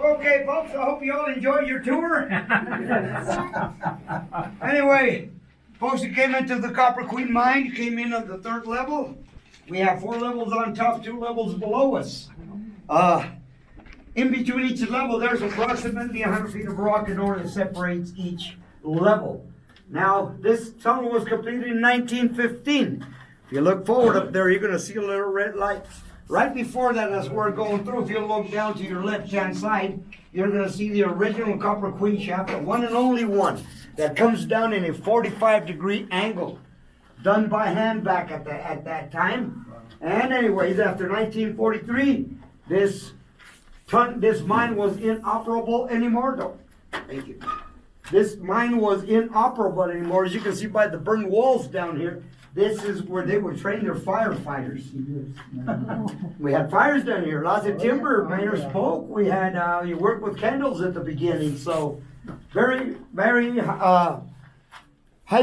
Okay, folks, I hope you all enjoyed your tour. Anyway, folks, you came into the Copper Queen mine. You came in on the 3rd level. We have 4 levels on top, 2 levels below us. In between each level, there's approximately 100 feet of rock in order that separates each level. Now, this tunnel was completed in 1915. If you look forward up there, you're going to see a little red light. Right before that, as we're going through, if you look down to your left-hand side, you're going to see the original Copper Queen shaft, the one and only one that comes down in a 45-degree angle, done by hand back at that time. And anyways, after 1943, this mine was inoperable anymore. No, thank you. This mine was inoperable anymore. As you can see by the burned walls down here, this is where they would train their firefighters. We had fires down here, lots of timber, minor smoke. We had, you worked with candles at the beginning, so very, very high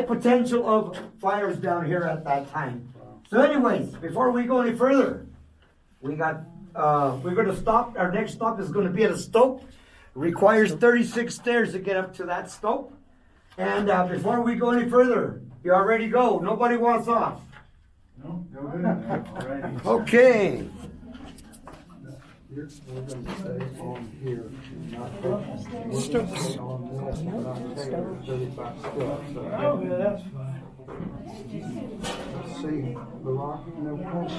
potential of fires down here at that time. So anyways, before we go any further, we're going to stop. Our next stop is going to be at a stope. Requires 36 stairs to get up to that stope. And before we go any further, you already go. Nobody wants off. No, already. Okay. We're going to stay on here. We're going to stay on this, but I'm taking 35 steps. So. Oh, yeah, that's fine. Let's see. The rock, no point.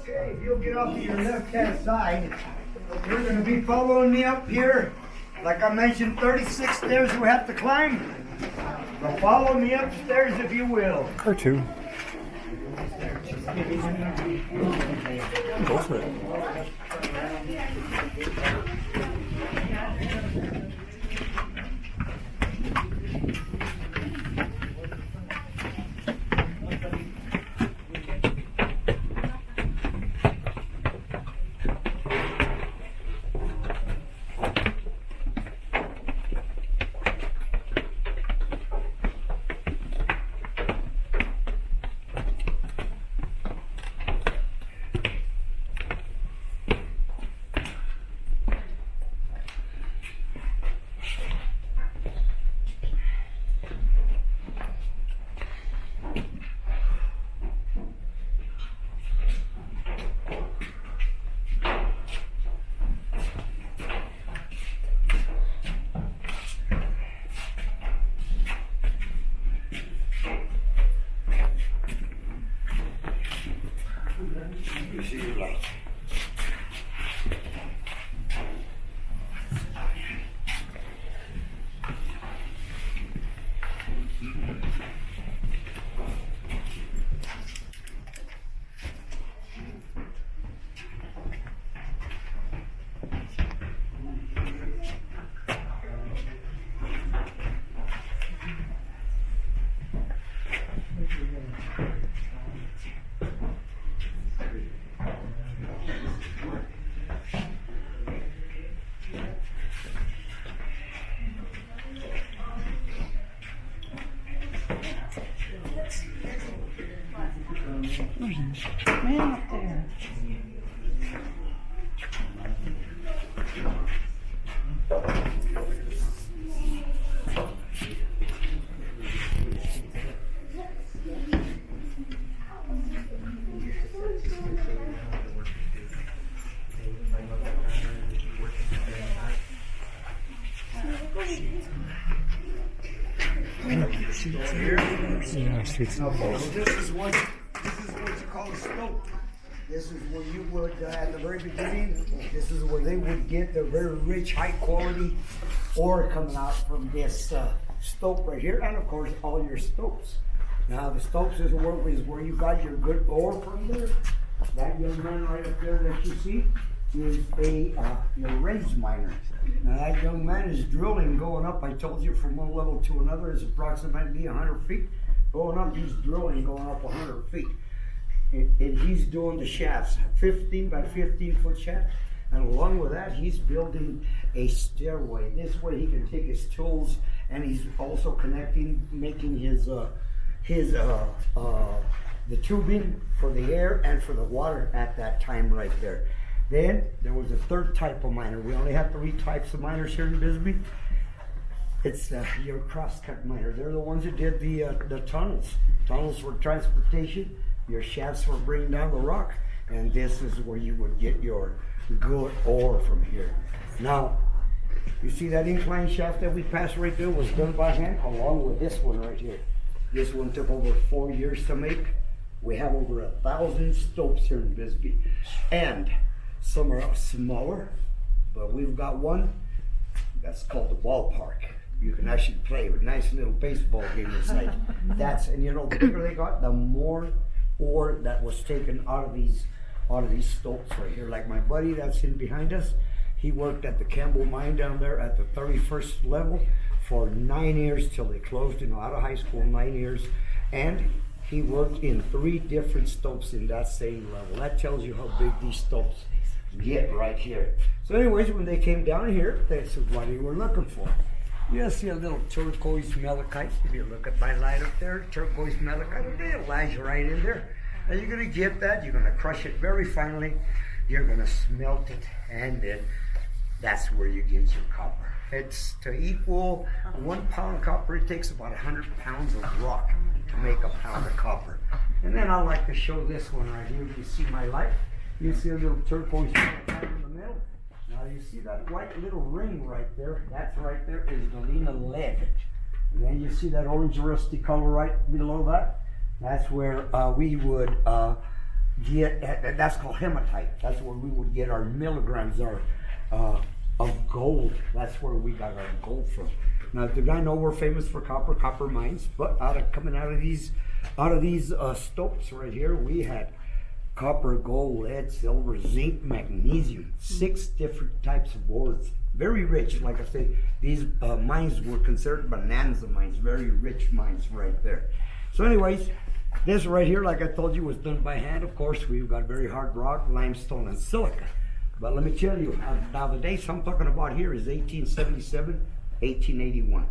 Okay, if you'll get off to your left-hand side, you're going to be following me up here. Like I mentioned, 36 stairs we have to climb. So follow me upstairs if you will. Or 2. Go for it. You see your light. Man up there. Yeah, she's Now, folks, this is what you call a stope. This is where you would, at the very beginning, this is where they would get the very rich, high quality ore coming out from this stope right here, and of course, all your stopes. Now, the stopes is where you got your good ore from there. That young man right up there that you see is a your range miner. Now, that young man is drilling going up. I told you from one level to another is approximately 100 feet. Going up, he's drilling going up 100 feet. And he's doing the shafts, 15 by 15 foot shaft. And along with that, he's building a stairway. This way he can take his tools, and he's also connecting, making the tubing for the air and for the water at that time right there. Then there was a third type of miner. We only have 3 types of miners here in Bisbee. It's your crosscut miner. They're the ones that did the tunnels. Tunnels for transportation. Your shafts for bringing down the rock. And this is where you would get your good ore from here. Now, you see that incline shaft that we passed right there was done by hand, along with this one right here. This one took over 4 years to make. We have over 1,000 stopes here in Bisbee. And some are smaller, but we've got one that's called the ballpark. You can actually play a nice little baseball game inside. And you know, the bigger they got, the more ore that was taken out of these stopes right here. Like my buddy that's in behind us, he worked at the Campbell mine down there at the 31st level for 9 years till they closed, out of high school, 9 years. And he worked in 3 different stopes in that same level. That tells you how big these stopes get right here. So anyways, when they came down here, this is what they were looking for. You see a little turquoise malachite. If you look at my light up there, turquoise malachite, it lies right in there. Now you're gonna get that, you're gonna crush it very finely, you're gonna smelt it, and then that's where you get your copper. It's to equal 1 pound copper, it takes about 100 pounds of rock to make a pound of copper. And then I like to show this one right here. You see my light? You see a little turquoise malachite in the middle? Now you see that white little ring right there? That's right there is galena lead. And then you see that orange rusty color right below that? That's where we would get, that's called hematite. That's where we would get our milligrams of gold. That's where we got our gold from. Now, I know we're famous for copper mines, but coming out of these stopes right here, we had copper, gold, lead, silver, zinc, magnesium, 6 different types of ores. Very rich, like I say, these mines were considered bonanza mines, very rich mines right there. So anyways, this right here, like I told you, was done by hand. Of course, we've got very hard rock, limestone, and silica. But let me tell you, now the dates I'm talking about here is 1877, 1881.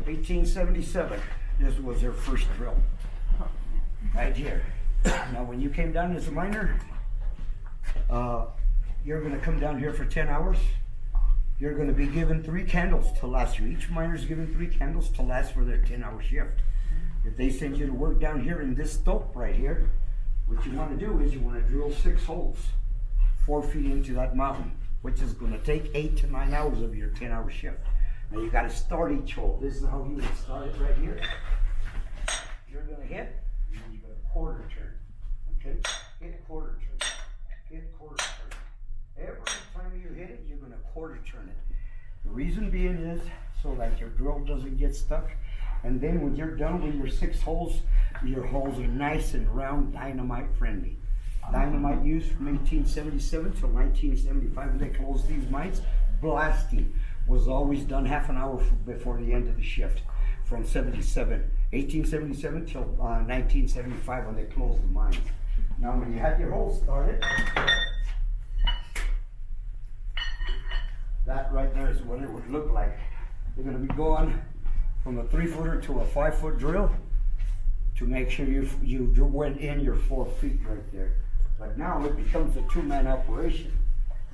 (1877), this was their first drill, right here. Now when you came down as a miner, you're gonna come down here for 10 hours. You're gonna be given 3 candles to last you. Each miner's given 3 candles to last for their 10-hour shift. If they send you to work down here in this stope right here, what you wanna do is you wanna drill 6 holes, 4 feet into that mountain, which is gonna take 8 to 9 hours of your 10-hour shift. Now you gotta start each hole. This is how you would start it right here. reason being is so that your drill doesn't get stuck. And then when you're done with your 6 holes, your holes are nice and round, dynamite friendly. Dynamite used from 1877 till 1975 when they closed these mines. Blasting was always done half an hour before the end of the shift, from 1877 till 1975 when they closed the mines. Now when you have your holes started, that right there is what it would look like. You're going to be going from a 3-footer to a 5-foot drill to make sure you went in your 4 feet right there. But now it becomes a 2-man operation.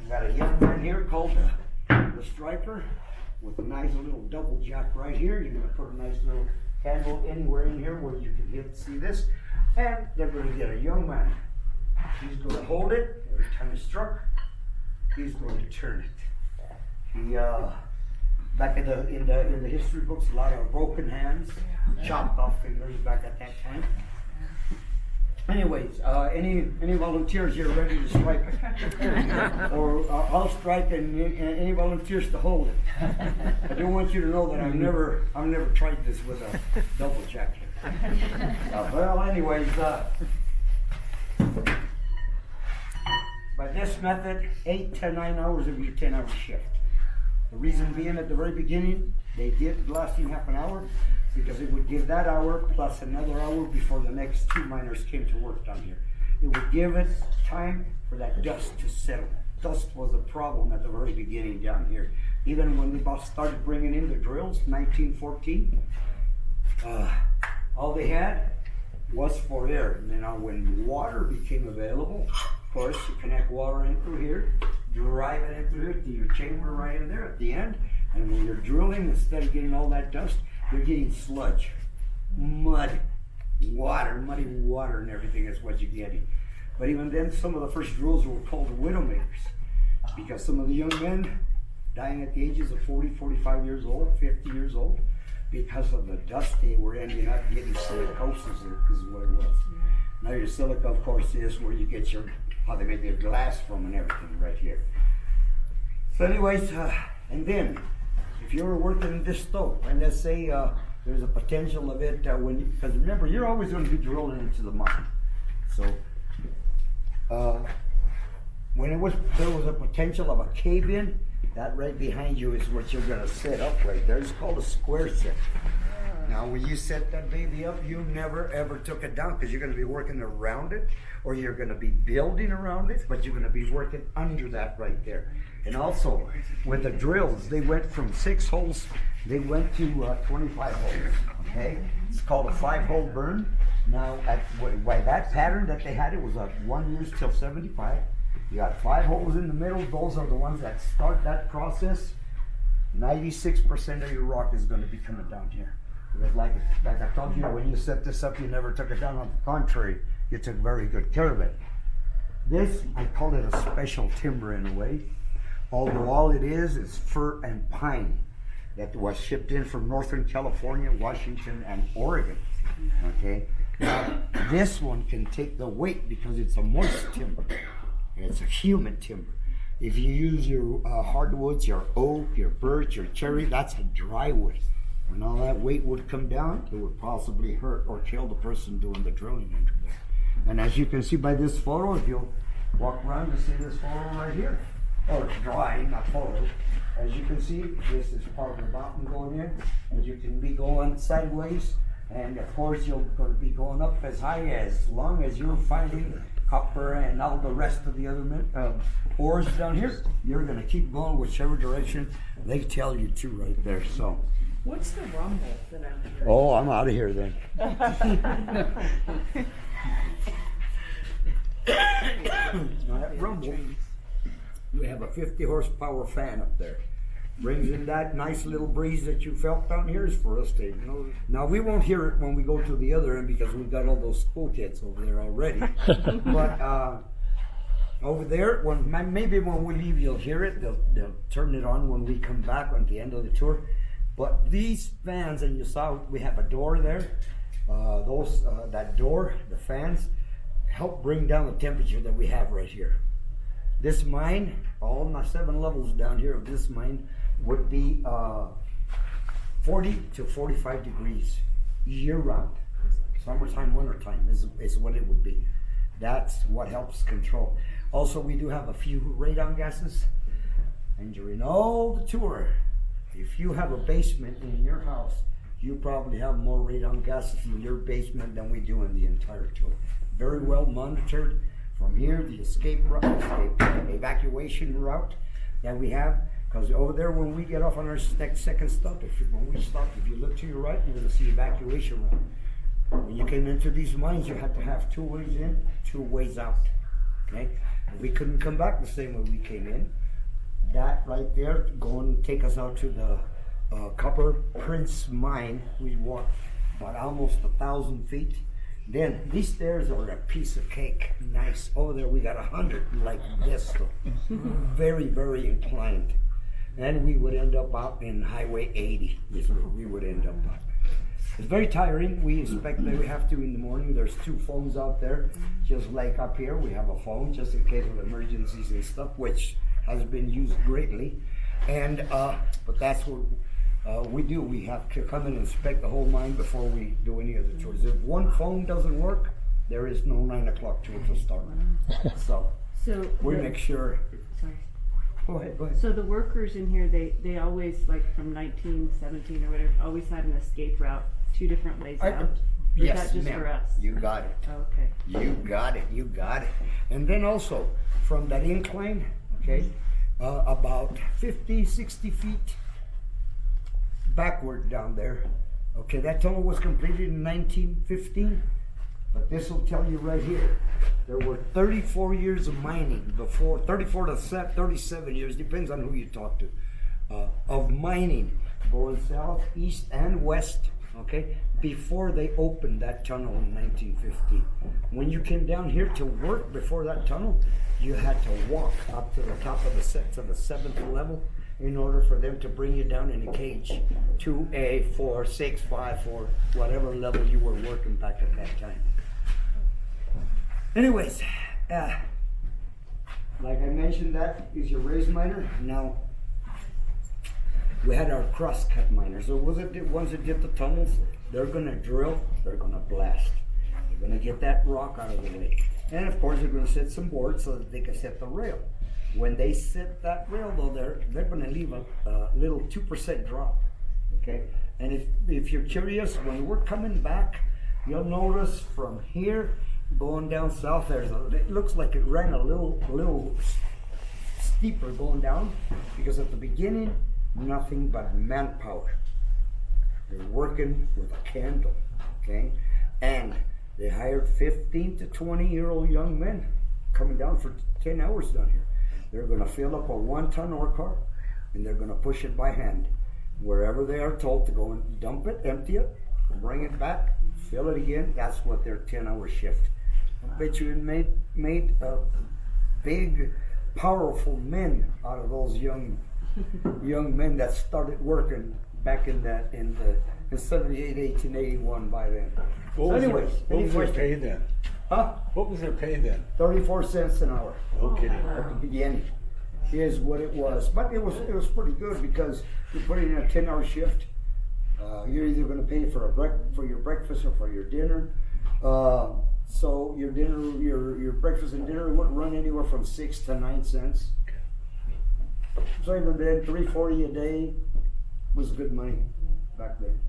You got a young man here called the striker with a nice little double jack right here. You're going to put a nice little handle anywhere in here where you can see this. And they're going to get a young man. He's going to hold it every time it's struck. He's going to turn it. He back in the history books, a lot of broken hands, chopped off fingers back at that time. Anyways, any volunteers here ready to strike? Or I'll strike and any volunteers to hold it. I do want you to know that I've never tried this with a double jack. Well, anyways, by this method, 8 to 9 hours of your 10-hour shift. The reason being, at the very beginning, they did blasting half an hour because it would give that hour plus another hour before the next 2 miners came to work down here. It would give it time for that dust to settle. Dust was a problem at the very beginning down here. Even when we started bringing in the drills, 1914, all they had was for air. And now when water became available, of course, you connect water in through here, drive it in through here to your chamber right in there at the end. And when you're drilling, instead of getting all that dust, you're getting sludge, mud, water, muddy water and everything is what you're getting. But even then, some of the first drills were called widowmakers because some of the young men dying at the ages of 40, 45 years old, 50 years old, because of the dust they were ending up getting silicosis is what it was. Now your silica, of course, is where you get how they make their glass from and everything right here. So anyways, and then, if you're working in this stove, and let's say there's a potential of it because remember, you're always going to be drilling into the mine. So, when there was a potential of a cave-in, that right behind you is what you're going to set up right there. It's called a square set. Now, when you set that baby up, you never ever took it down because you're going to be working around it, or you're going to be building around it, but you're going to be working under that right there. And also, with the drills, they went from 6 holes, they went to 25 holes, okay? It's called a 5-hole burn. Now, by that pattern that they had, it was 1 year till 75. You got 5 holes in the middle. Those are the ones that start that process. 96% of your rock is going to be coming down here. Because like I told you, when you set this up, you never took it down. On the contrary, you took very good care of it. This, I call it a special timber in a way. Although all it is fir and pine that was shipped in from Northern California, Washington, and Oregon. Okay? Now, this one can take the weight because it's a moist timber. It's a humid timber. If you use your hardwoods, your oak, your birch, your cherry, that's a dry wood. When all that weight would come down, it would possibly hurt or kill the person doing the drilling under there. And as you can see by this photo, if you'll walk around, you see this photo right here. Or drawing, not photo. As you can see, this is part of the mountain going in, and you can be going sideways, and of course you're going to be going up as high as long as you're finding copper and all the rest of the other ores down here. You're going to keep going whichever direction they tell you to right there. So. What's the rumble that I'm hearing? Oh, I'm out of here then. That rumble. We have a 50 horsepower fan up there. Brings in that nice little breeze that you felt down here is for us to know. Now we won't hear it when we go to the other end because we've got all those school kids over there already. But over there, maybe when we leave you'll hear it. They'll turn it on when we come back on the end of the tour. But these fans, and you saw we have a door there. That door, the fans, help bring down the temperature that we have right here. This mine, all my 7 levels down here of this mine, would be 40 to 45 degrees year round. Summertime, wintertime is what it would be. That's what helps control. Also, we do have a few radon gases. And during all the tour, if you have a basement in your house, you probably have more radon gases in your basement than we do in the entire tour. Very well monitored. From here, the evacuation route that we have, because over there when we get off on our second stop, when we stop, if you look to your right, you're going to see evacuation route. When you came into these mines, you had to have 2 ways in, 2 ways out. Okay, we couldn't come back the same way we came in. That right there, go and take us out to the Copper Prince mine. We walked about almost 1,000 feet. Then these stairs are a piece of cake. Nice. Over there we got 100 like this. So very, very inclined. And we would end up out in Highway 80 is where we would end up at. It's very tiring. We expect that we have to in the morning. There's 2 phones out there. Just like up here, we have a phone just in case of emergencies and stuff, which has been used greatly. And but that's what we do. We have to come and inspect the whole mine before we do any of the chores. If one phone doesn't work, there is no 9 o'clock tour to start. So we make sure. Sorry. Go ahead. So the workers in here, they always, like from 1917 or whatever, always had an escape route, 2 different ways out? Or Yes, is that just ma'am. for us? You got it. Oh, okay. You got it. You got it. And then also from that incline, okay, about 50, 60 feet backward down there. Okay, that tunnel was completed in 1915, but this will tell you right here, there were 34 years of mining before, 34 to 37 years, depends on who you talk to, of mining going south, east, and west, okay, before they opened that tunnel in 1915. When you came down here to work before that tunnel, you had to walk up to the top of the set to the 7th level in order for them to bring you down in a cage to a 4, 6, 5, 4, whatever level you were working back at that time. Anyways, like I mentioned, that is your raised miner. Now, we had our cross-cut miners. So ones that did the tunnels, they're gonna drill, they're gonna blast. They're gonna get that rock out of the way. And of course, they're gonna set some boards so that they can set the rail. When they set that rail though, they're gonna leave a little 2% drop, okay? And if you're curious, when we're coming back, you'll notice from here, going down south, it looks like it ran a little steeper going down, because at the beginning, nothing but manpower. They're working with a candle, okay? And they hired 15 to 20-year-old young men coming down for 10 hours down here. They're gonna fill up a 1-ton ore car, and they're gonna push it by hand. Wherever they are told to go and dump it, empty it, bring it back, fill it again. That's what their 10-hour shift. I bet you it made big, powerful men out of those young men that started working back in 78, 1881 by then. What was Anyways, their any questions? pay then? Huh? What was their pay then? 34 cents an hour Okay. at the beginning is what it was. But it was pretty good because you put in a 10-hour shift. You're either going to pay for your breakfast or for your dinner. So your dinner, your breakfast and dinner would run anywhere from 6 to 9 cents. So even then, $3.40 a day was good money back then.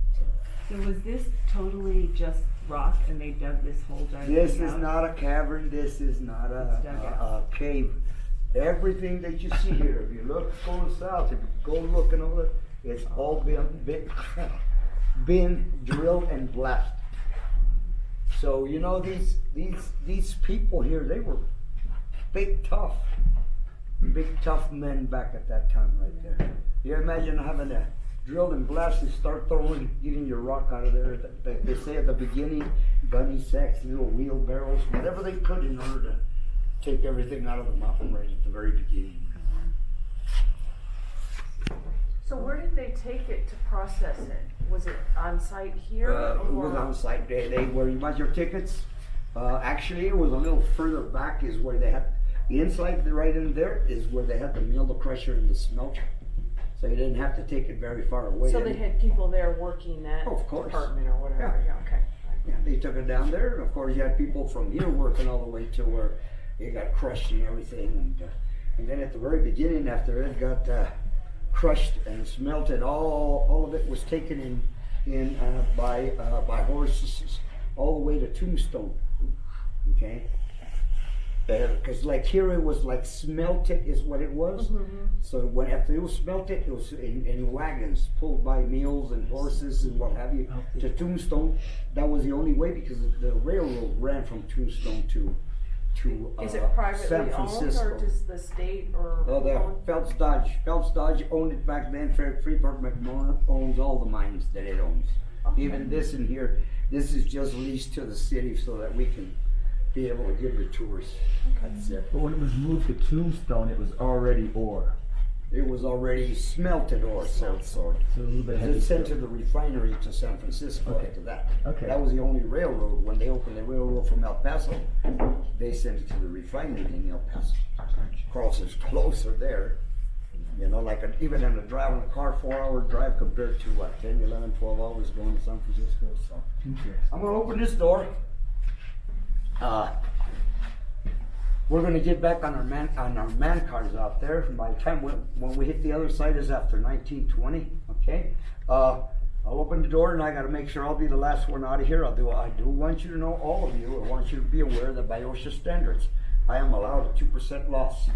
So was this totally just rock and they dug this whole giant This thing is out? not a cavern. This is not It's dug a cave. Everything that you see here, if you look going south, if you go looking over it, it's all been drilled and blasted. So you know these people here, they were big tough men back at that time right there. You imagine having to drill and blast and start getting your rock out of there. They say at the beginning, gunny sacks, little wheelbarrows, whatever they could in order to take everything out of the mountain right at the very beginning. So where did they take it to process it? Was it on site here? It was on site. They where you buy your tickets. Actually, it was a little further back. Is where they had the inside right in there is where they had the mill, the crusher, and the smelter. So you didn't have to take it very far away. So they had people there working that Oh, of course. department or whatever, yeah, okay. Yeah, they took it down there, and of course you had people from here working all the way to where it got crushed and everything, and then at the very beginning, after it got crushed and smelted, all of it was taken in by horses all the way to Tombstone. Okay, because like here it was like smelted is what it was. So when after it was smelted, it was in wagons pulled by mules and horses and what have you to Tombstone. That was the only way because the railroad ran from Tombstone to Is it San privately owned Francisco. or does the state or? Oh, the Phelps Dodge owned it back then. Freeport McMorran owns all the mines that it owns. Even this in here, this is just leased to the city so that we can be able to give the tours. That's it. But when it was moved to Tombstone, it was already ore. It was already smelted ore, so it's sort of. So a little bit Because heavy it's sent to still. the refinery to San Francisco Okay. after that. Okay. That was the only railroad. When they opened the railroad from El Paso, they sent it to the refinery in El Paso. Of course, it's closer there. You know, like even in a drive in a car, 4-hour drive compared to what, 10, 11, 12 hours going to San Francisco. So Interesting. I'm gonna open this door. We're gonna get back on our man cars out there. By the time when we hit the other side is after 1920. Okay. I'll open the door and I gotta make sure I'll be the last one out of here. I do want you to know, all of you, I want you to be aware that by OSHA standards, I am allowed a 2% loss.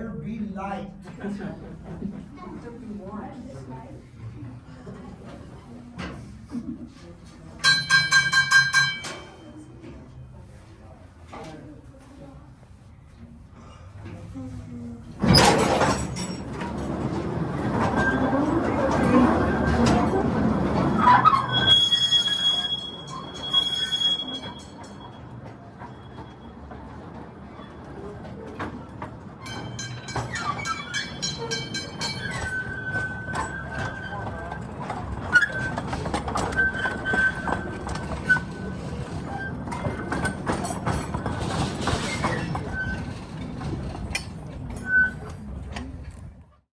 better be light.